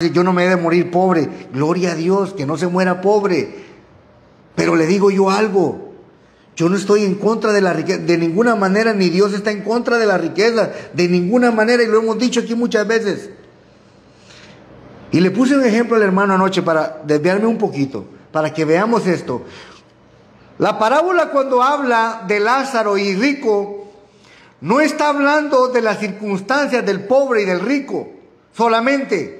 Yo no me he de morir pobre. Gloria a Dios, que no se muera pobre. Pero le digo yo algo. Yo no estoy en contra de la riqueza, de ninguna manera, ni Dios está en contra de la riqueza, de ninguna manera, y lo hemos dicho aquí muchas veces. Y le puse un ejemplo al hermano anoche para desviarme un poquito, para que veamos esto. La parábola, cuando habla de Lázaro y rico, no está hablando de las circunstancias del pobre y del rico solamente.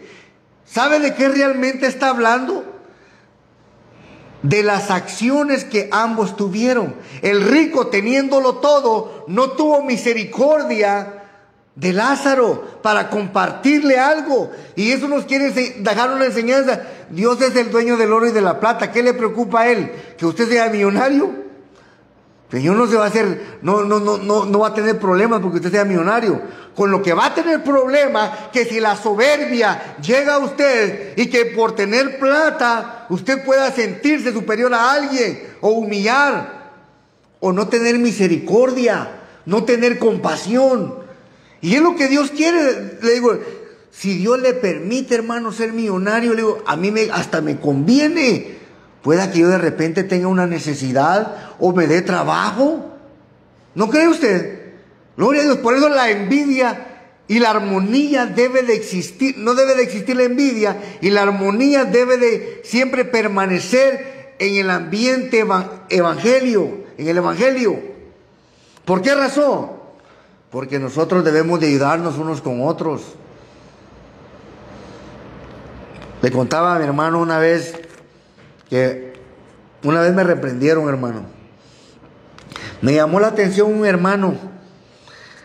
¿Sabe de qué realmente está hablando? De las acciones que ambos tuvieron. El rico, teniéndolo todo, no tuvo misericordia de Lázaro para compartirle algo. Y eso nos quiere dejar una enseñanza. Dios es el dueño del oro y de la plata. ¿Qué le preocupa a él? ¿Que usted sea millonario? El Señor no se va a hacer, no va a tener problemas porque usted sea millonario. Con lo que va a tener problema, que si la soberbia llega a usted y que por tener plata usted pueda sentirse superior a alguien o humillar o no tener misericordia, no tener compasión. Y es lo que Dios quiere. Le digo, si Dios le permite, hermano, ser millonario, le digo, a mí hasta me conviene. Pueda que yo de repente tenga una necesidad o me dé trabajo. ¿No cree usted? Gloria a Dios. Por eso la envidia y la armonía debe de existir. No debe de existir la envidia, y la armonía debe de siempre permanecer en el ambiente evangelio, en el evangelio. ¿Por qué razón? Porque nosotros debemos de ayudarnos unos con otros. Le contaba a mi hermano una vez que una vez me reprendieron, hermano. Me llamó la atención un hermano.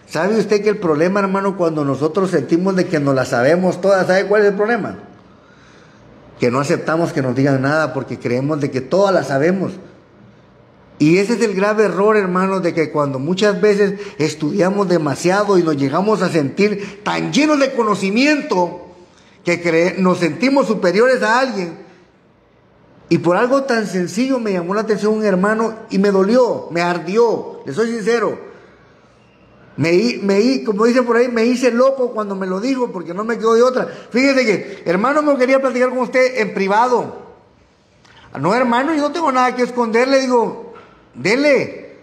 ¿Sabe usted que el problema, hermano, cuando nosotros sentimos de que nos la sabemos todas, ¿sabe cuál es el problema? Que no aceptamos que nos digan nada porque creemos de que todas las sabemos. Y ese es el grave error, hermano, de que cuando muchas veces estudiamos demasiado y nos llegamos a sentir tan llenos de conocimiento que nos sentimos superiores a alguien. Y por algo tan sencillo me llamó la atención un hermano y me dolió, me ardió, le soy sincero. Como dicen por ahí, me hice loco cuando me lo dijo porque no me quedó de otra. Fíjese que, hermano, me quería platicar con usted en privado. No, hermano, yo no tengo nada que esconder, le digo, dele.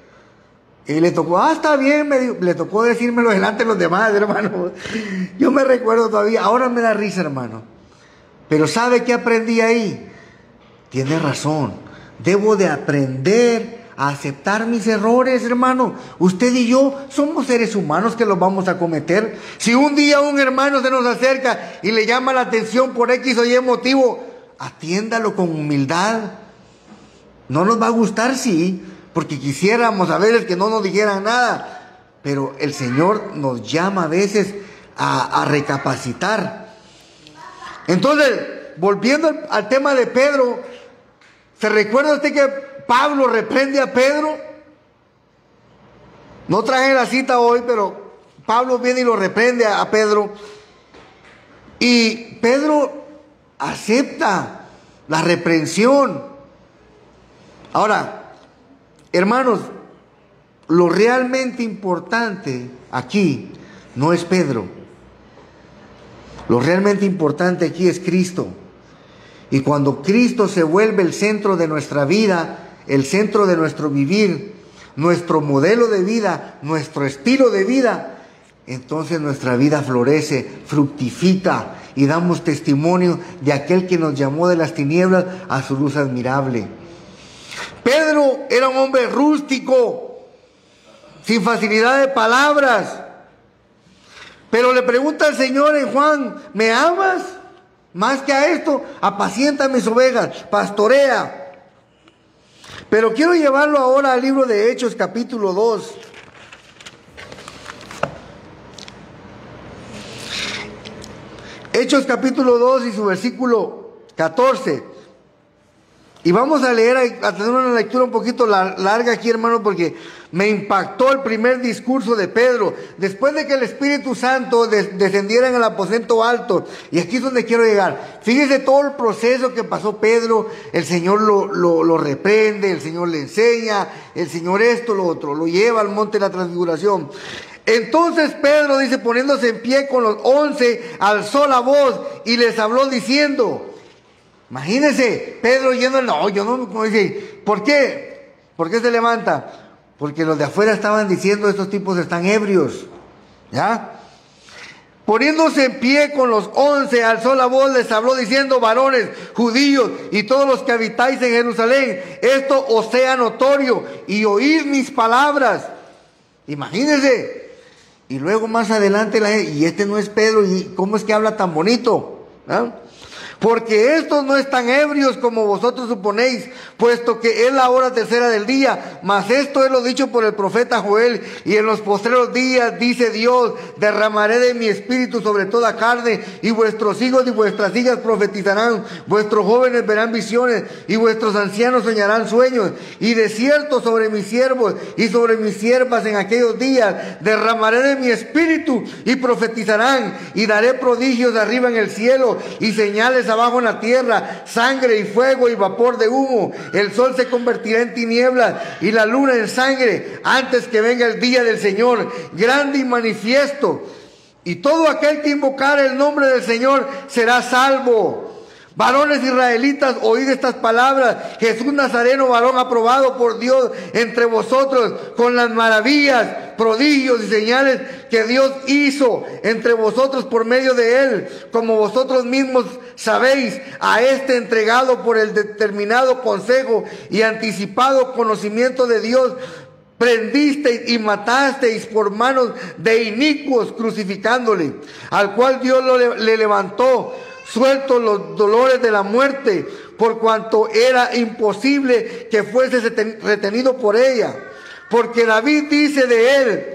Y le tocó, está bien, le tocó decírmelo delante de los demás, hermano. Yo me recuerdo todavía, ahora me da risa, hermano. Pero ¿sabe qué aprendí ahí? Tiene razón, debo de aprender a aceptar mis errores, hermano. Usted y yo somos seres humanos que los vamos a cometer. Si un día un hermano se nos acerca y le llama la atención por X o Y motivo, atiéndalo con humildad. No nos va a gustar, sí, porque quisiéramos a veces que no nos dijeran nada, pero el Señor nos llama a veces a recapacitar. Entonces, volviendo al tema de Pedro, ¿se recuerda usted que Pablo reprende a Pedro? No traje la cita hoy, pero Pablo viene y lo reprende a Pedro. Y Pedro acepta la reprensión. Ahora, hermanos, lo realmente importante aquí no es Pedro. Lo realmente importante aquí es Cristo. Y cuando Cristo se vuelve el centro de nuestra vida, el centro de nuestro vivir, nuestro modelo de vida, nuestro estilo de vida, entonces nuestra vida florece, fructifica y damos testimonio de aquel que nos llamó de las tinieblas a su luz admirable. Pedro era un hombre rústico, sin facilidad de palabras, pero le pregunta al Señor en Juan, ¿me amas? Más que a esto, apacienta mis ovejas, pastorea. Pero quiero llevarlo ahora al libro de Hechos, capítulo 2. Hechos, capítulo 2 y su versículo 14. Y vamos a leer, a tener una lectura un poquito larga aquí, hermano, porque me impactó el primer discurso de Pedro. Después de que el Espíritu Santo descendiera en el aposento alto. Y aquí es donde quiero llegar. Fíjese todo el proceso que pasó Pedro. El Señor lo reprende, el Señor le enseña, el Señor esto, lo otro. Lo lleva al monte de la transfiguración. Entonces Pedro, dice, poniéndose en pie con los 11, alzó la voz y les habló diciendo, imagínense, Pedro yendo, no, yo no, como dice, ¿por qué? ¿Por qué se levanta? Porque los de afuera estaban diciendo, estos tipos están ebrios, ¿ya? Poniéndose en pie con los 11, alzó la voz, les habló diciendo, varones, judíos y todos los que habitáis en Jerusalén, esto os sea notorio y oíd mis palabras. Imagínense. Y luego más adelante, y este no es Pedro, y cómo es que habla tan bonito, ¿ah? Porque estos no están ebrios como vosotros suponéis, puesto que es la hora tercera del día. Mas esto es lo dicho por el profeta Joel. Y en los postreros días, dice Dios, derramaré de mi espíritu sobre toda carne, y vuestros hijos y vuestras hijas profetizarán, vuestros jóvenes verán visiones, y vuestros ancianos soñarán sueños. Y de cierto sobre mis siervos y sobre mis siervas en aquellos días derramaré de mi espíritu, y profetizarán, y daré prodigios arriba en el cielo, y señales abajo en la tierra, sangre y fuego y vapor de humo. El sol se convertirá en tinieblas y la luna en sangre antes que venga el día del Señor, grande y manifiesto. Y todo aquel que invocare el nombre del Señor será salvo. Varones israelitas, oíd estas palabras. Jesús Nazareno, varón aprobado por Dios entre vosotros, con las maravillas, prodigios y señales que Dios hizo entre vosotros por medio de él, como vosotros mismos sabéis, a este entregado por el determinado consejo y anticipado conocimiento de Dios, prendisteis y matasteis por manos de inicuos, crucificándole, al cual Dios le levantó, suelto los dolores de la muerte, por cuanto era imposible que fuese retenido por ella. Porque David dice de él,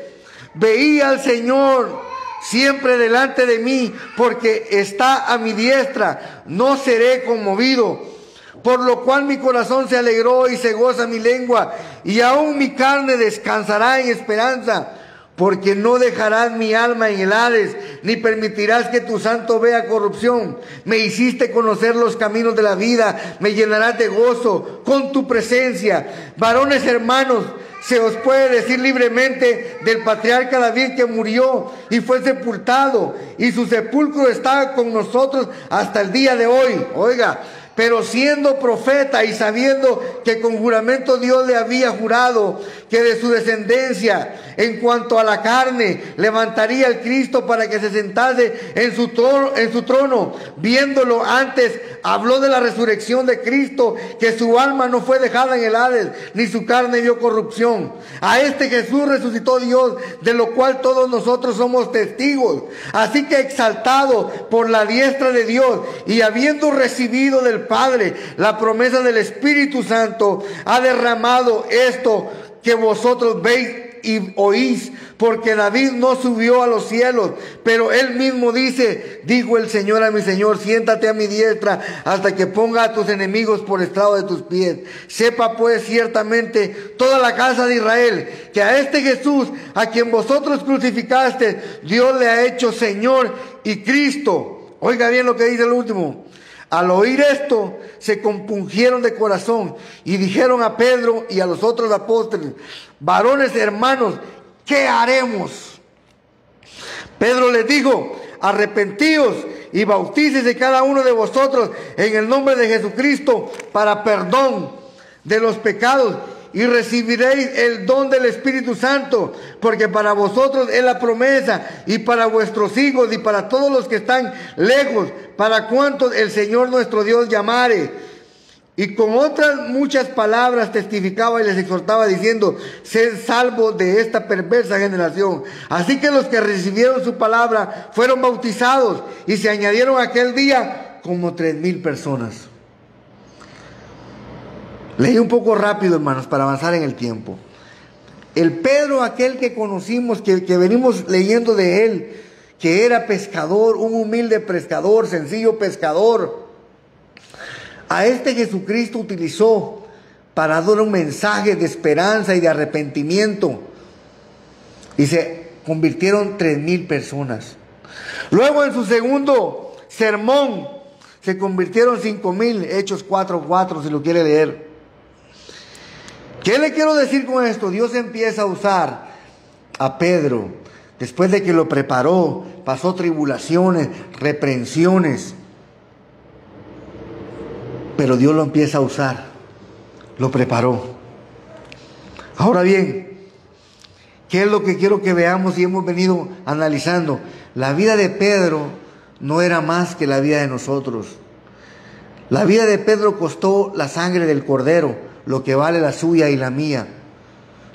veía al Señor siempre delante de mí, porque está a mi diestra, no seré conmovido. Por lo cual mi corazón se alegró y se goza mi lengua, y aún mi carne descansará en esperanza. Porque no dejarás mi alma en el Hades, ni permitirás que tu santo vea corrupción. Me hiciste conocer los caminos de la vida, me llenarás de gozo con tu presencia. Varones hermanos, se os puede decir libremente del patriarca David, que murió y fue sepultado, y su sepulcro está con nosotros hasta el día de hoy. Oiga, pero siendo profeta y sabiendo que con juramento Dios le había jurado que de su descendencia, en cuanto a la carne, levantaría el Cristo para que se sentase en su trono, viéndolo antes, habló de la resurrección de Cristo, que su alma no fue dejada en el Hades, ni su carne vio corrupción. A este Jesús resucitó Dios, de lo cual todos nosotros somos testigos. Así que exaltado por la diestra de Dios, y habiendo recibido del Padre la promesa del Espíritu Santo, ha derramado esto que vosotros veis y oís, porque David no subió a los cielos, pero él mismo dice, dijo el Señor a mi Señor, siéntate a mi diestra hasta que ponga a tus enemigos por estrado de tus pies. Sepa pues ciertamente toda la casa de Israel, que a este Jesús, a quien vosotros crucificaste, Dios le ha hecho Señor y Cristo. Oiga bien lo que dice el último. Al oír esto, se compungieron de corazón y dijeron a Pedro y a los otros apóstoles, varones hermanos, ¿qué haremos? Pedro les dijo, arrepentíos y bautícese cada uno de vosotros en el nombre de Jesucristo para perdón de los pecados, y recibiréis el don del Espíritu Santo, porque para vosotros es la promesa, y para vuestros hijos, y para todos los que están lejos, para cuantos el Señor nuestro Dios llamare. Y con otras muchas palabras testificaba y les exhortaba diciendo, sed salvos de esta perversa generación. Así que los que recibieron su palabra fueron bautizados, y se añadieron aquel día como 3,000 personas. Leí un poco rápido, hermanos, para avanzar en el tiempo. El Pedro, aquel que conocimos, que venimos leyendo de él, que era pescador, un humilde pescador, sencillo pescador, a este Jesucristo utilizó para dar un mensaje de esperanza y de arrepentimiento, y se convirtieron 3,000 personas. Luego, en su segundo sermón, se convirtieron 5,000, Hechos 4:4, si lo quiere leer. ¿Qué le quiero decir con esto? Dios empieza a usar a Pedro Después de que lo preparó, pasó tribulaciones, reprensiones. Pero Dios lo empieza a usar. Lo preparó. Ahora bien, ¿qué es lo que quiero que veamos y hemos venido analizando? La vida de Pedro no era más que la vida de nosotros. La vida de Pedro costó la sangre del Cordero, lo que vale la suya y la mía.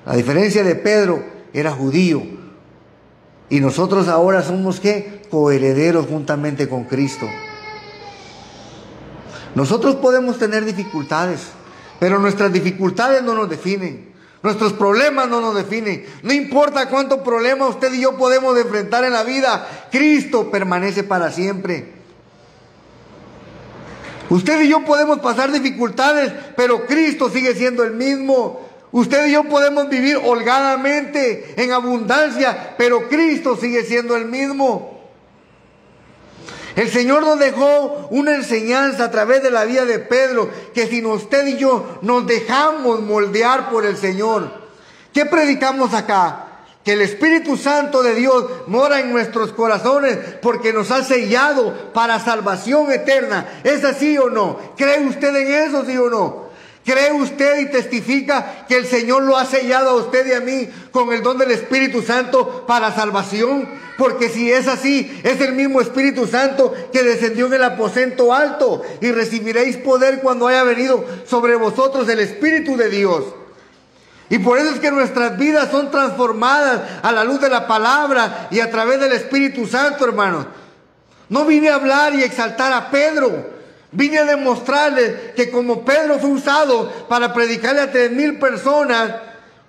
La diferencia de Pedro era judío. Y nosotros ahora somos, ¿qué? Coherederos juntamente con Cristo. Nosotros podemos tener dificultades, pero nuestras dificultades no nos definen. Nuestros problemas no nos definen. No importa cuántos problemas usted y yo podemos enfrentar en la vida, Cristo permanece para siempre. Usted y yo podemos pasar dificultades, pero Cristo sigue siendo el mismo. Usted y yo podemos vivir holgadamente, en abundancia, pero Cristo sigue siendo el mismo. El Señor nos dejó una enseñanza a través de la vida de Pedro, que si usted y yo nos dejamos moldear por el Señor. ¿Qué predicamos acá? Que el Espíritu Santo de Dios mora en nuestros corazones porque nos ha sellado para salvación eterna. ¿Es así o no? ¿Cree usted en eso, sí o no? ¿Cree usted y testifica que el Señor lo ha sellado a usted y a mí con el don del Espíritu Santo para salvación? Porque si es así, es el mismo Espíritu Santo que descendió en el aposento alto, y recibiréis poder cuando haya venido sobre vosotros el Espíritu de Dios. Y por eso es que nuestras vidas son transformadas a la luz de la palabra y a través del Espíritu Santo, hermanos. No vine a hablar y exaltar a Pedro. Vine a demostrarles que como Pedro fue usado para predicarle a 3,000 personas,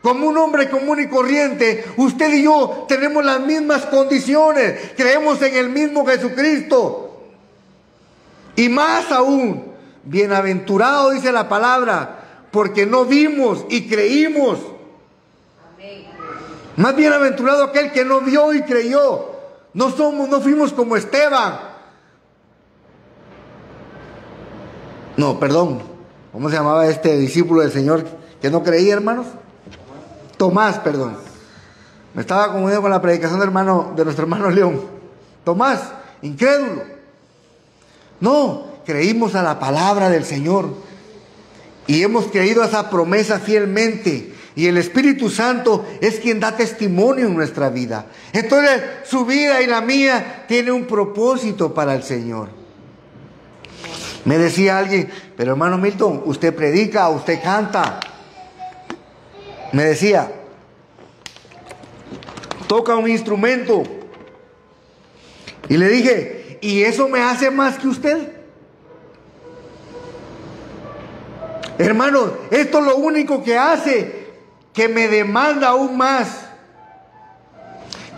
como un hombre común y corriente, usted y yo tenemos las mismas condiciones. Creemos en el mismo Jesucristo. Y más aún, bienaventurado dice la palabra, porque no vimos y creímos. Amén. Más bienaventurado aquel que no vio y creyó. No fuimos como Esteban. No, perdón. ¿Cómo se llamaba este discípulo del Señor que no creía, hermanos? Tomás, perdón. Me estaba confundiendo con la predicación de nuestro hermano León. Tomás, incrédulo. No, creímos a la palabra del Señor. Y hemos creído a esa promesa fielmente. Y el Espíritu Santo es quien da testimonio en nuestra vida. Entonces su vida y la mía tiene un propósito para el Señor. Me decía alguien, pero hermano Milton, usted predica, usted canta. Me decía, toca un instrumento. Y le dije, ¿y eso me hace más que usted? Hermanos, esto es lo único que hace, que me demanda aún más.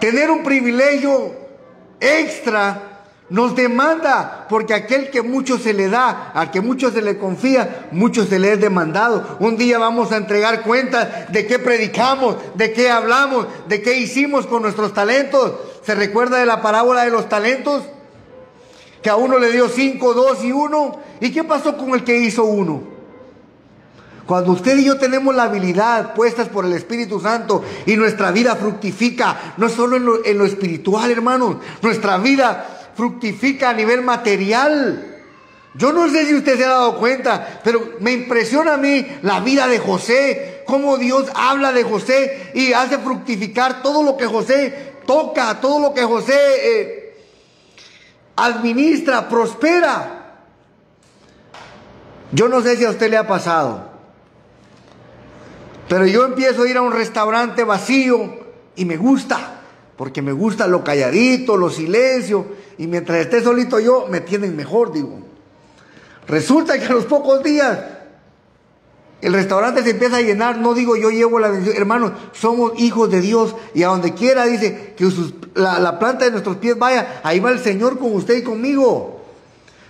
Tener un privilegio extra nos demanda, porque aquel que mucho se le da, al que mucho se le confía, mucho se le es demandado. Un día vamos a entregar cuentas de qué predicamos, de qué hablamos, de qué hicimos con nuestros talentos. ¿Se recuerda de la parábola de los talentos? Que a uno le dio 5, 2 y 1. ¿Y qué pasó con el que hizo 1? Cuando usted y yo tenemos la habilidad puestas por el Espíritu Santo y nuestra vida fructifica, no solo en lo espiritual, hermanos, nuestra vida fructifica a nivel material. Yo no sé si usted se ha dado cuenta, pero me impresiona a mí la vida de José, cómo Dios habla de José y hace fructificar todo lo que José toca, todo lo que José administra, prospera. Yo no sé si a usted le ha pasado, pero yo empiezo a ir a un restaurante vacío y me gusta, porque me gusta lo calladito, lo silencio, y mientras esté solito yo, me tienen mejor, digo. Resulta que a los pocos días el restaurante se empieza a llenar. No digo yo llevo la bendición, hermanos, somos hijos de Dios, y a donde quiera dice que la planta de nuestros pies vaya, ahí va el Señor con usted y conmigo.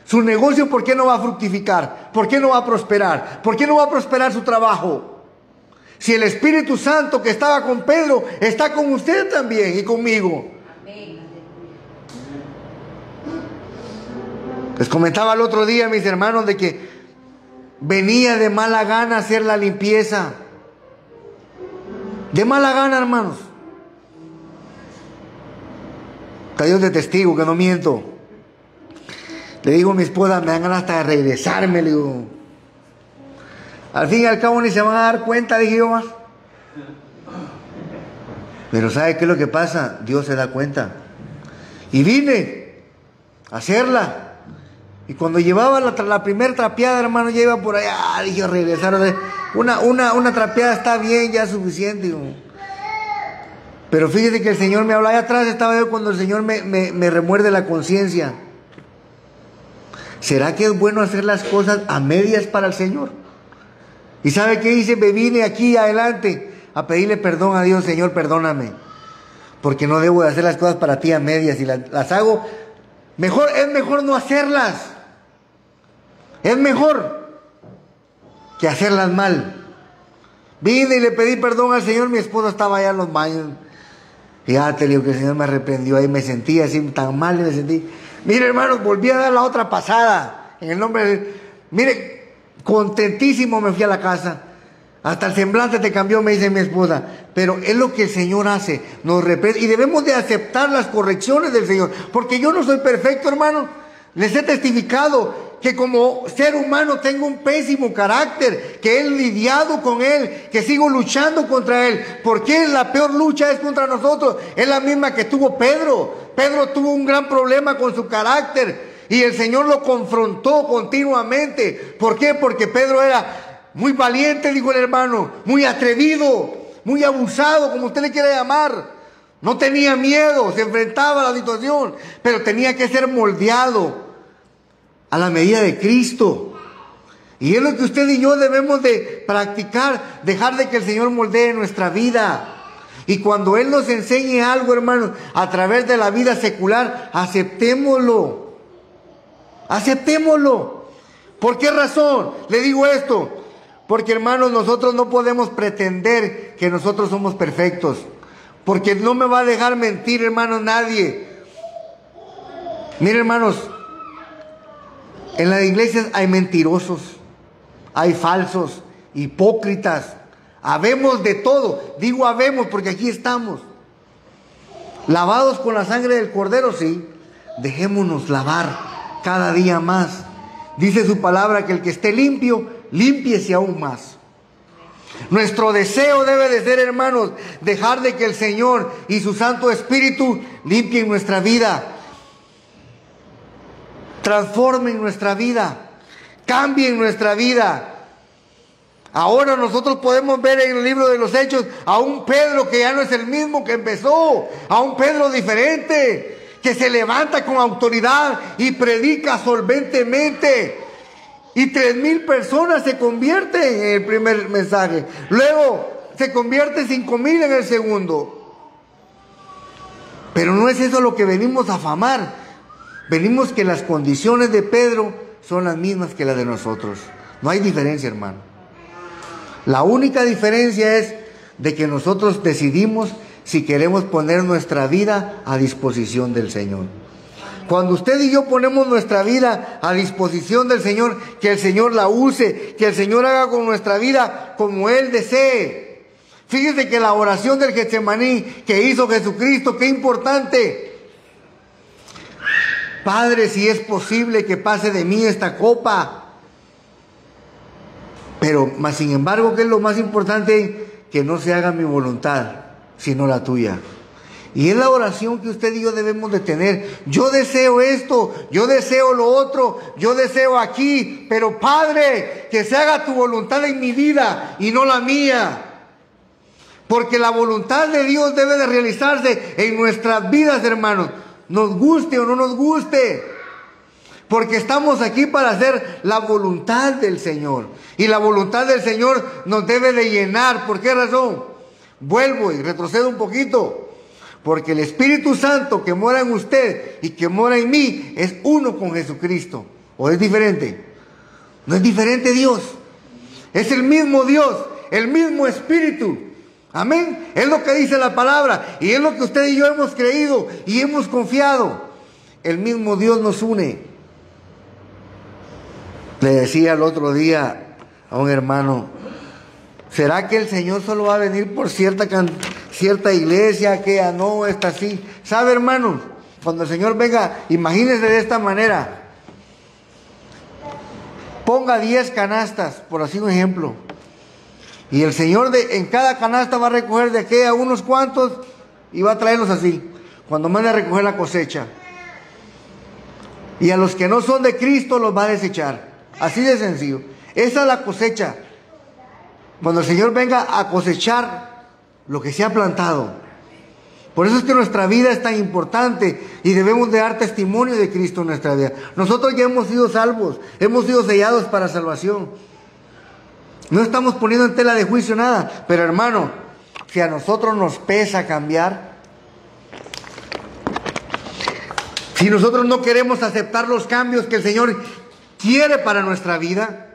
Su negocio, ¿por qué no va a fructificar? ¿Por qué no va a prosperar? ¿Por qué no va a prosperar su trabajo? Si el Espíritu Santo que estaba con Pedro está con usted también y conmigo. Les comentaba el otro día, mis hermanos, de que venía de mala gana hacer la limpieza. De mala gana, hermanos. Está Dios de testigo que no miento. Le digo a mi esposa, me dan ganas hasta de regresarme, le digo. Al fin y al cabo ni se van a dar cuenta, dije yo más. Pero ¿sabe qué es lo que pasa? Dios se da cuenta. Y vine a hacerla. Y cuando llevaba la primera trapeada, hermano, ya iba por allá, dije, regresar. Una trapeada está bien, ya es suficiente. Digo. Pero fíjese que el Señor me habló. Allá atrás estaba yo cuando el Señor me remuerde la conciencia. ¿Será que es bueno hacer las cosas a medias para el Señor? ¿Y sabe qué hice? Me vine aquí adelante a pedirle perdón a Dios. Señor, perdóname, porque no debo de hacer las cosas para ti a medias. Y las hago, es mejor no hacerlas. Es mejor que hacerlas mal. Vine y le pedí perdón al Señor. Mi esposa estaba allá en los baños. Fíjate, le digo que el Señor me arreprendió. Ahí me sentí así tan mal y me sentí. Mire, hermanos, volví a dar la otra pasada. En el nombre de... Mire, contentísimo me fui a la casa. Hasta el semblante te cambió, me dice mi esposa. Pero es lo que el Señor hace. Nos reprende. Y debemos de aceptar las correcciones del Señor. Porque yo no soy perfecto, hermano. Les he testificado que como ser humano tengo un pésimo carácter, que he lidiado con él, que sigo luchando contra él. Porque la peor lucha es contra nosotros. Es la misma que tuvo Pedro. Pedro tuvo un gran problema con su carácter y el Señor lo confrontó continuamente. ¿Por qué? Porque Pedro era muy valiente, dijo el hermano, muy atrevido, muy abusado, como usted le quiera llamar. No tenía miedo, se enfrentaba a la situación, pero tenía que ser moldeado a la medida de Cristo. Y es lo que usted y yo debemos de practicar, dejar de que el Señor moldee nuestra vida. Y cuando Él nos enseñe algo, hermanos, a través de la vida secular, aceptémoslo. Aceptémoslo. ¿Por qué razón le digo esto? Porque, hermanos, nosotros no podemos pretender que nosotros somos perfectos. Porque no me va a dejar mentir, hermanos, nadie. Miren, hermanos, en las iglesias hay mentirosos, hay falsos, hipócritas. Habemos de todo. Digo habemos porque aquí estamos. Lavados con la sangre del Cordero, sí. Dejémonos lavar cada día más. Dice su palabra que el que esté limpio, límpiese aún más. Nuestro deseo debe de ser, hermanos, dejar de que el Señor y su Santo Espíritu limpien nuestra vida, transformen nuestra vida, cambien nuestra vida. Ahora nosotros podemos ver en el libro de los Hechos a un Pedro que ya no es el mismo que empezó, a un Pedro diferente, que se levanta con autoridad y predica solventemente. Y 3,000 personas se convierten en el primer mensaje. Luego se convierte 5,000 en el segundo. Pero no es eso lo que venimos a afamar. Venimos que las condiciones de Pedro son las mismas que las de nosotros. No hay diferencia, hermano. La única diferencia es de que nosotros decidimos si queremos poner nuestra vida a disposición del Señor. Cuando usted y yo ponemos nuestra vida a disposición del Señor, que el Señor la use, que el Señor haga con nuestra vida como Él desee. Fíjese que la oración del Getsemaní que hizo Jesucristo, qué importante. Padre, si es posible que pase de mí esta copa. Pero, más sin embargo, ¿qué es lo más importante? Que no se haga mi voluntad, sino la tuya. Y es la oración que usted y yo debemos de tener. Yo deseo esto, yo deseo lo otro, yo deseo aquí, pero Padre, que se haga tu voluntad en mi vida y no la mía. Porque la voluntad de Dios debe de realizarse en nuestras vidas, hermanos. Nos guste o no nos guste. Porque estamos aquí para hacer la voluntad del Señor. Y la voluntad del Señor nos debe de llenar. ¿Por qué razón? Vuelvo y retrocedo un poquito. Porque el Espíritu Santo que mora en usted y que mora en mí es uno con Jesucristo. ¿O es diferente? No es diferente Dios. Es el mismo Dios, el mismo Espíritu. Amén. Es lo que dice la palabra. Y es lo que usted y yo hemos creído y hemos confiado. El mismo Dios nos une. Le decía el otro día a un hermano, ¿será que el Señor solo va a venir por cierta iglesia, que no, esta sí? ¿Sabe, hermanos? cuando el Señor venga, imagínense de esta manera. Ponga 10 canastas, por así un ejemplo. Y el Señor en cada canasta va a recoger de aquí a unos cuantos y va a traerlos así, cuando mande a recoger la cosecha. Y a los que no son de Cristo los va a desechar. Así de sencillo. Esa es la cosecha. Cuando el Señor venga a cosechar lo que se ha plantado. Por eso es que nuestra vida es tan importante y debemos de dar testimonio de Cristo en nuestra vida. Nosotros ya hemos sido salvos, hemos sido sellados para salvación. No estamos poniendo en tela de juicio nada, pero hermano, si a nosotros nos pesa cambiar, si nosotros no queremos aceptar los cambios que el Señor quiere para nuestra vida,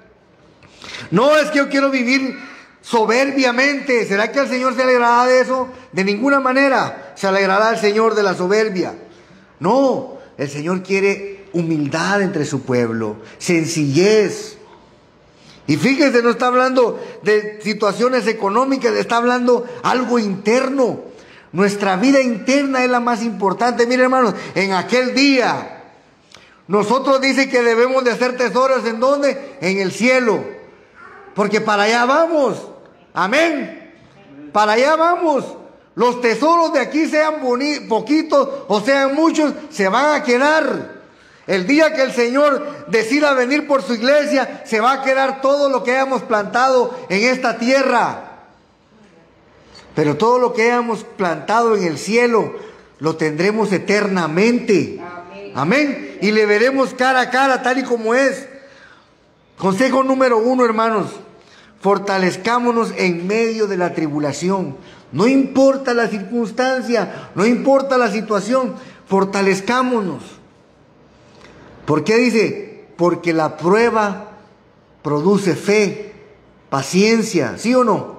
no es que yo quiero vivir soberbiamente. ¿Será que al Señor se alegrará de eso? De ninguna manera se alegrará el Señor de la soberbia. No, el Señor quiere humildad entre su pueblo, sencillez. Y fíjense, no está hablando de situaciones económicas, está hablando algo interno. Nuestra vida interna es la más importante. Miren, hermanos, en aquel día, nosotros dice que debemos de hacer tesoros, ¿en dónde? En el cielo. Porque para allá vamos. Amén. Para allá vamos. Los tesoros de aquí, sean poquitos o sean muchos, se van a quedar. El día que el Señor decida venir por su iglesia, se va a quedar todo lo que hayamos plantado en esta tierra. Pero todo lo que hayamos plantado en el cielo, lo tendremos eternamente. Amén. Y le veremos cara a cara, tal y como es. Consejo número 1, hermanos. Fortalezcámonos en medio de la tribulación. No importa la circunstancia, no importa la situación, fortalezcámonos. ¿Por qué dice? Porque la prueba produce fe, paciencia, ¿sí o no?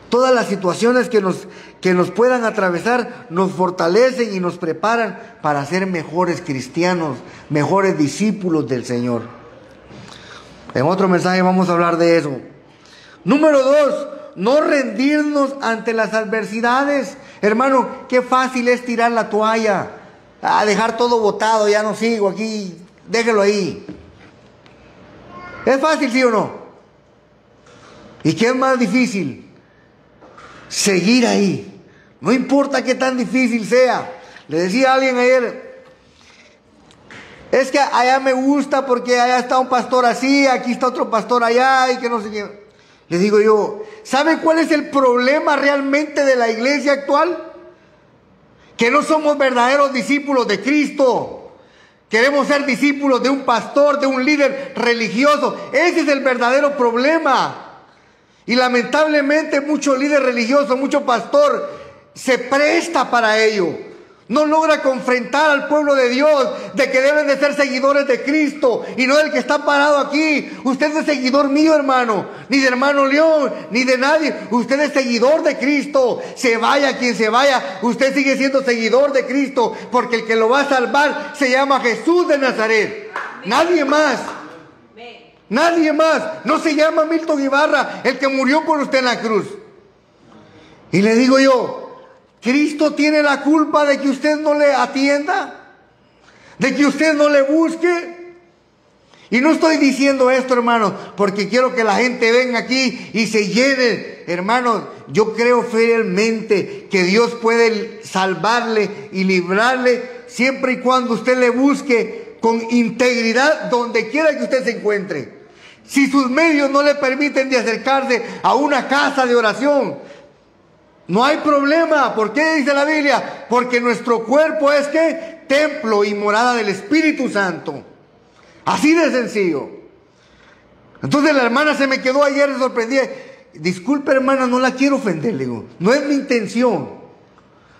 Todas las situaciones que nos puedan atravesar nos fortalecen y nos preparan para ser mejores cristianos, mejores discípulos del Señor. En otro mensaje vamos a hablar de eso. Número 2, no rendirnos ante las adversidades. Hermano, qué fácil es tirar la toalla, dejar todo botado, ya no sigo aquí, déjelo ahí. ¿Es fácil, sí o no? ¿Y qué es más difícil? Seguir ahí, no importa qué tan difícil sea. Le decía a alguien ayer, es que allá me gusta porque allá está un pastor así, aquí está otro pastor allá y que no sé qué. Le digo yo, ¿sabe cuál es el problema realmente de la iglesia actual? Que no somos verdaderos discípulos de Cristo. Queremos ser discípulos de un pastor, de un líder religioso. Ese es el verdadero problema. Y lamentablemente mucho líder religioso, mucho pastor se presta para ello. No logra confrontar al pueblo de Dios de que deben de ser seguidores de Cristo y no del que está parado aquí. Usted no es seguidor mío, hermano, ni de hermano León, ni de nadie. Usted es seguidor de Cristo. Se vaya quien se vaya, usted sigue siendo seguidor de Cristo, porque el que lo va a salvar se llama Jesús de Nazaret. Nadie más. Nadie más. No se llama Milton Ibarra, el que murió por usted en la cruz. Y le digo yo, ¿Cristo tiene la culpa de que usted no le atienda? ¿De que usted no le busque? Y no estoy diciendo esto, hermano, porque quiero que la gente venga aquí y se llene. Hermano, yo creo fielmente que Dios puede salvarle y librarle siempre y cuando usted le busque con integridad donde quiera que usted se encuentre. Si sus medios no le permiten de acercarse a una casa de oración, no hay problema. ¿Por qué dice la Biblia? Porque nuestro cuerpo es ¿qué? Templo y morada del Espíritu Santo. Así de sencillo. Entonces la hermana se me quedó ayer sorprendida. Disculpe, hermana, no la quiero ofender, le digo. No es mi intención.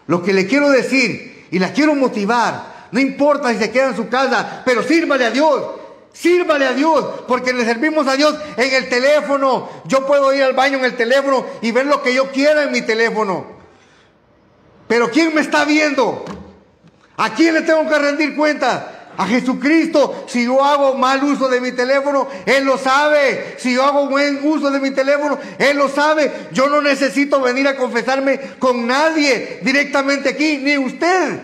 Lo que le quiero decir y la quiero motivar, no importa si se queda en su casa, pero sírvale a Dios. Sírvale a Dios, porque le servimos a Dios en el teléfono. Yo puedo ir al baño en el teléfono y ver lo que yo quiera en mi teléfono. Pero ¿quién me está viendo? ¿A quién le tengo que rendir cuenta? A Jesucristo. Si yo hago mal uso de mi teléfono, Él lo sabe. Si yo hago buen uso de mi teléfono, Él lo sabe. Yo no necesito venir a confesarme con nadie directamente aquí, ni usted.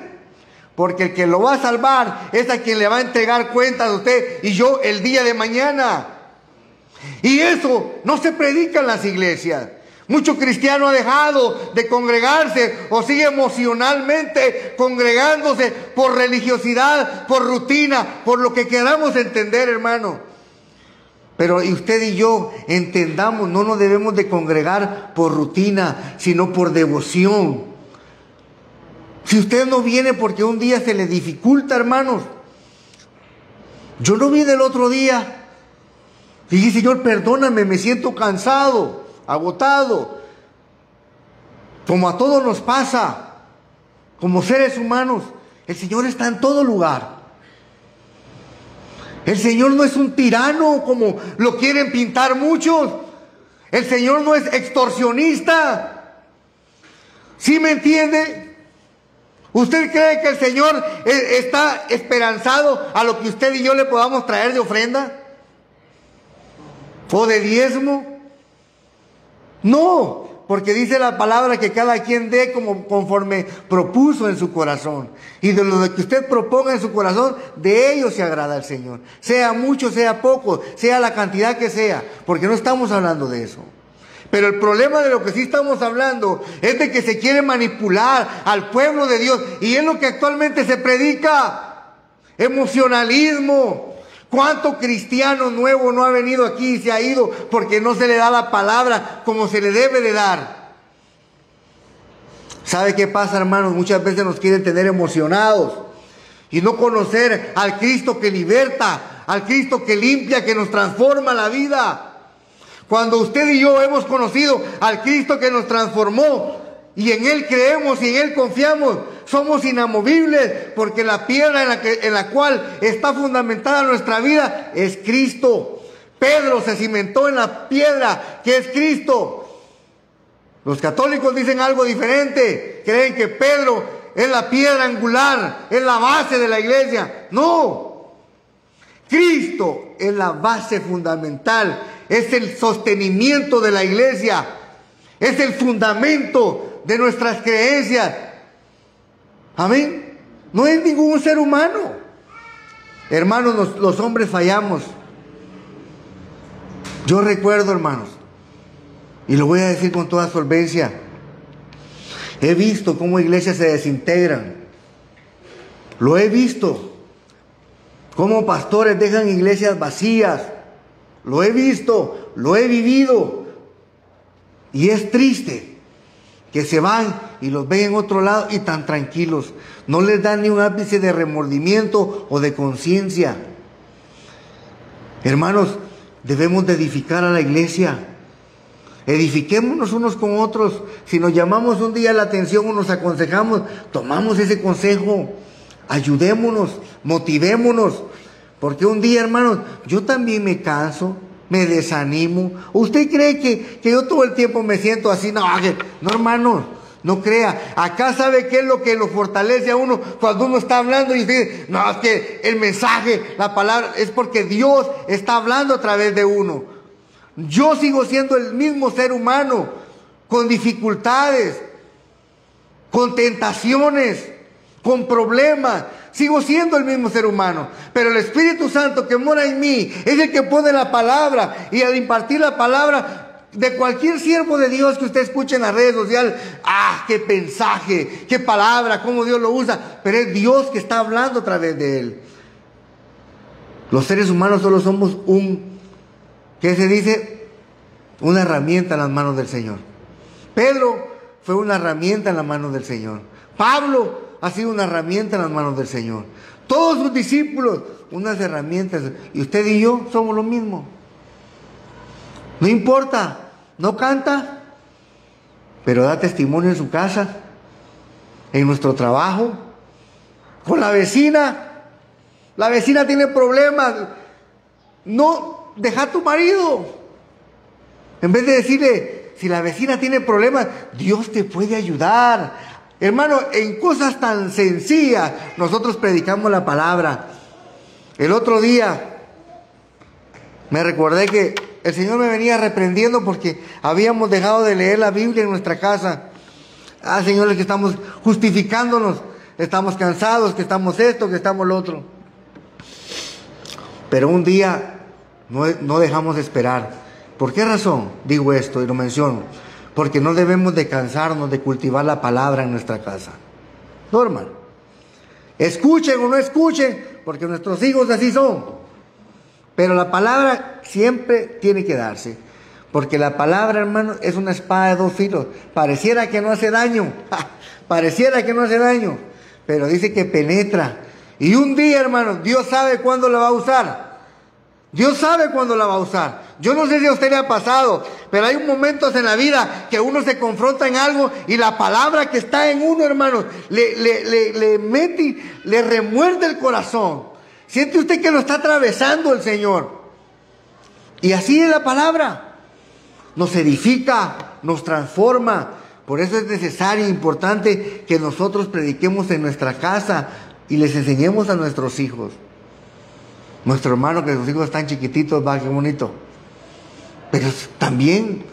Porque el que lo va a salvar es a quien le va a entregar cuentas a usted y yo el día de mañana. Y eso no se predica en las iglesias. Mucho cristiano ha dejado de congregarse o sigue emocionalmente congregándose por religiosidad, por rutina, por lo que queramos entender, hermano. Pero y usted y yo entendamos, no nos debemos de congregar por rutina, sino por devoción. Si usted no viene porque un día se le dificulta, hermanos. Yo no vine el otro día. Y dije, Señor, perdóname, me siento cansado, agotado. Como a todos nos pasa, como seres humanos, el Señor está en todo lugar. El Señor no es un tirano como lo quieren pintar muchos. El Señor no es extorsionista. ¿Sí me entiende? ¿Usted cree que el Señor está esperanzado a lo que usted y yo le podamos traer de ofrenda? ¿O de diezmo? No, porque dice la palabra que cada quien dé como conforme propuso en su corazón. Y de lo que usted proponga en su corazón, de ello se agrada el Señor. Sea mucho, sea poco, sea la cantidad que sea, porque no estamos hablando de eso. Pero el problema de lo que sí estamos hablando es de que se quiere manipular al pueblo de Dios. Y es lo que actualmente se predica. Emocionalismo. ¿Cuánto cristiano nuevo no ha venido aquí y se ha ido porque no se le da la palabra como se le debe de dar? ¿Sabe qué pasa, hermanos? Muchas veces nos quieren tener emocionados y no conocer al Cristo que liberta, al Cristo que limpia, que nos transforma la vida. Cuando usted y yo hemos conocido al Cristo que nos transformó y en Él creemos y en Él confiamos, somos inamovibles, porque la piedra en la cual está fundamentada nuestra vida es Cristo. Pedro se cimentó en la piedra que es Cristo. Los católicos dicen algo diferente, creen que Pedro es la piedra angular, es la base de la iglesia. No, Cristo es la base fundamental, es el sostenimiento de la iglesia, es el fundamento de nuestras creencias. Amén. No es ningún ser humano. Hermanos, los hombres fallamos. Yo recuerdo, hermanos, y lo voy a decir con toda solvencia, he visto cómo iglesias se desintegran. Lo he visto. Cómo pastores dejan iglesias vacías. Lo he visto, lo he vivido. Y es triste que se van y los ven en otro lado y tan tranquilos. No les dan ni un ápice de remordimiento o de conciencia. Hermanos, debemos de edificar a la iglesia. Edifiquémonos unos con otros. Si nos llamamos un día la atención o nos aconsejamos, tomamos ese consejo. Ayudémonos, motivémonos. Porque un día, hermanos, yo también me canso, me desanimo. ¿Usted cree que yo todo el tiempo me siento así? No, hermanos, no crea. Acá sabe qué es lo que lo fortalece a uno cuando uno está hablando y dice, no, es que el mensaje, la palabra, es porque Dios está hablando a través de uno. Yo sigo siendo el mismo ser humano, con dificultades, con tentaciones, con problemas. Sigo siendo el mismo ser humano, pero el Espíritu Santo que mora en mí es el que pone la palabra, y al impartir la palabra de cualquier siervo de Dios que usted escuche en las redes sociales, qué mensaje, qué palabra, cómo Dios lo usa, pero es Dios que está hablando a través de él. Los seres humanos solo somos ¿qué se dice? Una herramienta en las manos del Señor. Pedro fue una herramienta en las manos del Señor. Pablo ha sido una herramienta en las manos del Señor. Todos sus discípulos, unas herramientas. Y usted y yo somos lo mismo. No importa, no canta, pero da testimonio en su casa, en nuestro trabajo, con la vecina. La vecina tiene problemas. No, deja a tu marido. En vez de decirle, si la vecina tiene problemas, Dios te puede ayudar. Hermano, en cosas tan sencillas nosotros predicamos la palabra. El otro día me recordé que el Señor me venía reprendiendo porque habíamos dejado de leer la Biblia en nuestra casa. Señores, que estamos justificándonos. estamos cansados, que estamos esto, que estamos lo otro. Pero un día no dejamos de esperar. ¿Por qué razón digo esto y lo menciono? Porque no debemos de cansarnos de cultivar la palabra en nuestra casa. No, hermano. Escuchen o no escuchen, porque nuestros hijos así son. Pero la palabra siempre tiene que darse. Porque la palabra, hermano, es una espada de dos filos. Pareciera que no hace daño. Pareciera que no hace daño. Pero dice que penetra. Y un día, hermano, Dios sabe cuándo la va a usar. Dios sabe cuándo la va a usar. Yo no sé si a usted le ha pasado, pero hay momentos en la vida que uno se confronta en algo y la palabra que está en uno, hermano, le mete, le remuerde el corazón. Siente usted que lo está atravesando el Señor. Y así es la palabra. Nos edifica, nos transforma. Por eso es necesario e importante que nosotros prediquemos en nuestra casa y les enseñemos a nuestros hijos. Nuestro hermano, que sus hijos están chiquititos, va, qué bonito. Pero también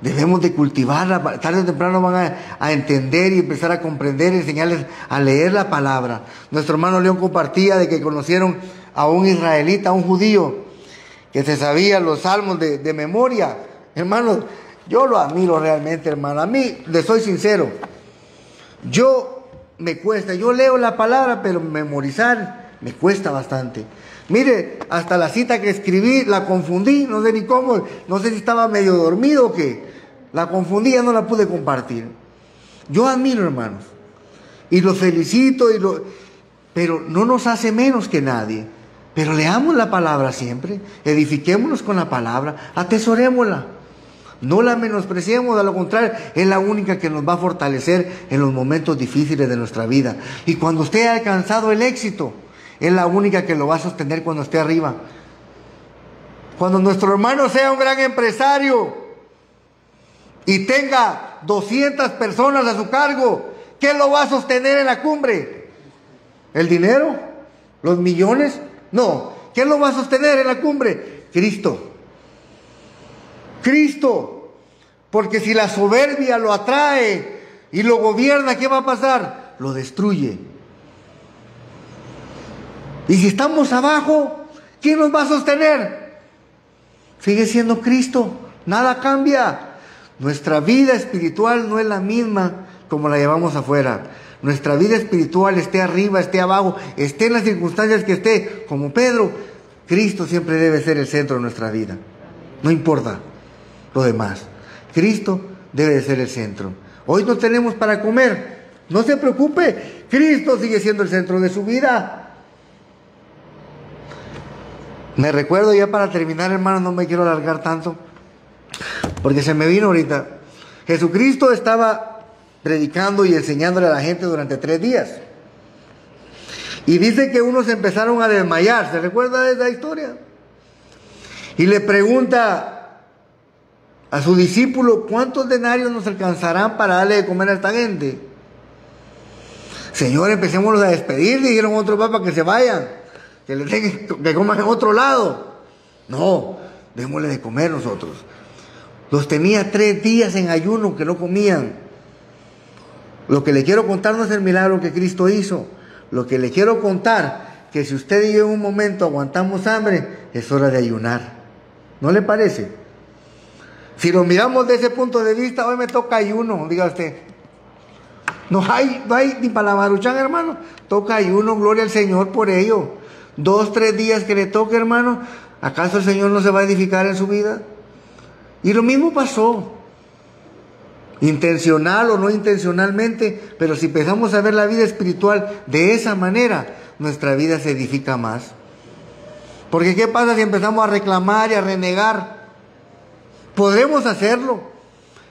debemos de cultivarla. Tarde o temprano van a entender y empezar a comprender y enseñarles a leer la palabra. Nuestro hermano León compartía de que conocieron a un israelita, a un judío, que se sabía los salmos de memoria. Hermanos, yo lo admiro realmente, hermano. A mí, le soy sincero, me cuesta. Yo leo la palabra, pero memorizar me cuesta bastante. Mire, hasta la cita que escribí la confundí, no sé ni cómo, no sé si estaba medio dormido o qué. La confundí, ya no la pude compartir. Yo admiro, hermanos, y los felicito, pero no nos hace menos que nadie. Pero leamos la palabra siempre, edifiquémonos con la palabra, atesorémosla. No la menospreciemos, a lo contrario, es la única que nos va a fortalecer en los momentos difíciles de nuestra vida. Y cuando usted ha alcanzado el éxito, es la única que lo va a sostener cuando esté arriba. Cuando nuestro hermano sea un gran empresario y tenga 200 personas a su cargo, ¿qué lo va a sostener en la cumbre? ¿El dinero? ¿Los millones? No. ¿Qué lo va a sostener en la cumbre? Cristo. Cristo. Porque si la soberbia lo atrae y lo gobierna, ¿qué va a pasar? Lo destruye. Y si estamos abajo, ¿quién nos va a sostener? Sigue siendo Cristo. Nada cambia. Nuestra vida espiritual no es la misma como la llevamos afuera. Nuestra vida espiritual, esté arriba, esté abajo, esté en las circunstancias que esté, como Pedro, Cristo siempre debe ser el centro de nuestra vida. No importa lo demás. Cristo debe de ser el centro. Hoy no tenemos para comer. No se preocupe. Cristo sigue siendo el centro de su vida. Me recuerdo, ya para terminar, hermano, no me quiero alargar tanto, porque se me vino ahorita. Jesucristo estaba predicando y enseñándole a la gente durante 3 días. Y dice que unos empezaron a desmayar. ¿Se recuerda de esa historia? Y le pregunta a su discípulo, ¿cuántos denarios nos alcanzarán para darle de comer a esta gente? Señor, empecémonos a despedir, dijeron otros papas, que se vayan, que coman en otro lado. No, démosle de comer nosotros. Los tenía 3 días en ayuno que no comían. Lo que le quiero contar no es el milagro que Cristo hizo. Lo que le quiero contar, que si usted y yo en un momento aguantamos hambre, es hora de ayunar. ¿No le parece? Si lo miramos de ese punto de vista, hoy me toca ayuno, diga usted. No hay ni para la maruchan, hermano. Toca ayuno, gloria al Señor por ello. 2, 3 días que le toque, hermano. ¿Acaso el Señor no se va a edificar en su vida? Y lo mismo pasó. Intencional o no intencionalmente, pero si empezamos a ver la vida espiritual de esa manera, nuestra vida se edifica más. Porque ¿qué pasa si empezamos a reclamar y a renegar? Podremos hacerlo.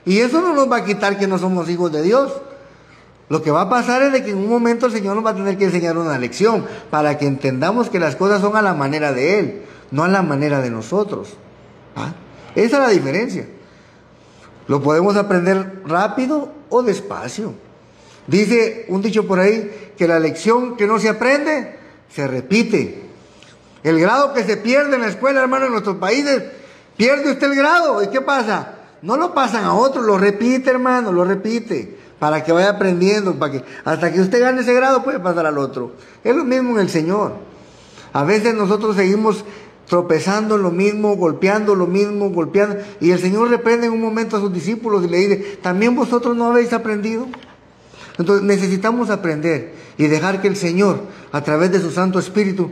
Y eso no nos va a quitar que no somos hijos de Dios. Lo que va a pasar es de que en un momento el Señor nos va a tener que enseñar una lección para que entendamos que las cosas son a la manera de Él, no a la manera de nosotros. ¿Ah? Esa es la diferencia. Lo podemos aprender rápido o despacio. Dice un dicho por ahí que la lección que no se aprende, se repite. El grado que se pierde en la escuela, hermano, en nuestros países, pierde usted el grado. ¿Y qué pasa? No lo pasan a otros, lo repite, hermano, lo repite. para que vaya aprendiendo, hasta que usted gane ese grado puede pasar al otro. Es lo mismo en el Señor. A veces nosotros seguimos tropezando en lo mismo, golpeando lo mismo, golpeando, y el Señor reprende en un momento a sus discípulos y le dice, ¿también vosotros no habéis aprendido? Entonces necesitamos aprender y dejar que el Señor, a través de su Santo Espíritu,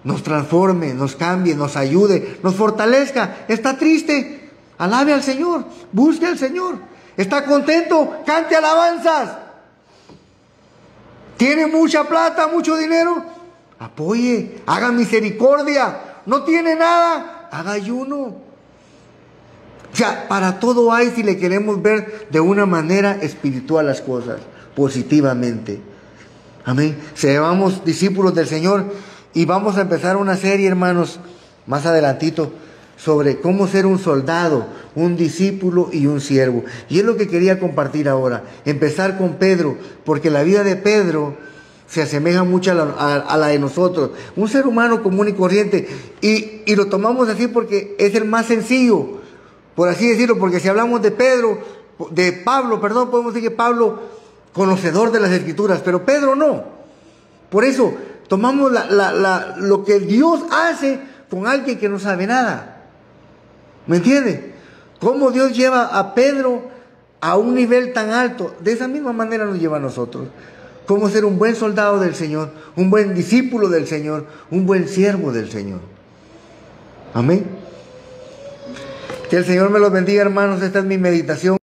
nos transforme, nos cambie, nos ayude, nos fortalezca. Está triste, alabe al Señor, busque al Señor. Está contento, cante alabanzas. Tiene mucha plata, mucho dinero, apoye, haga misericordia. No tiene nada, haga ayuno. O sea, para todo hay, si le queremos ver de una manera espiritual las cosas, positivamente. Amén. Seamos discípulos del Señor y vamos a empezar una serie, hermanos, más adelantito, sobre cómo ser un soldado, un discípulo y un siervo. Y es lo que quería compartir ahora. Empezar con Pedro, porque la vida de Pedro se asemeja mucho a la de nosotros. Un ser humano común y corriente. Y lo tomamos así porque es el más sencillo, por así decirlo, porque si hablamos de Pablo, podemos decir que Pablo, conocedor de las Escrituras, pero Pedro no. Por eso tomamos lo que Dios hace con alguien que no sabe nada. ¿Me entiende? Cómo Dios lleva a Pedro a un nivel tan alto, de esa misma manera nos lleva a nosotros. Cómo ser un buen soldado del Señor, un buen discípulo del Señor, un buen siervo del Señor. Amén. Que el Señor me los bendiga, hermanos. Esta es mi meditación.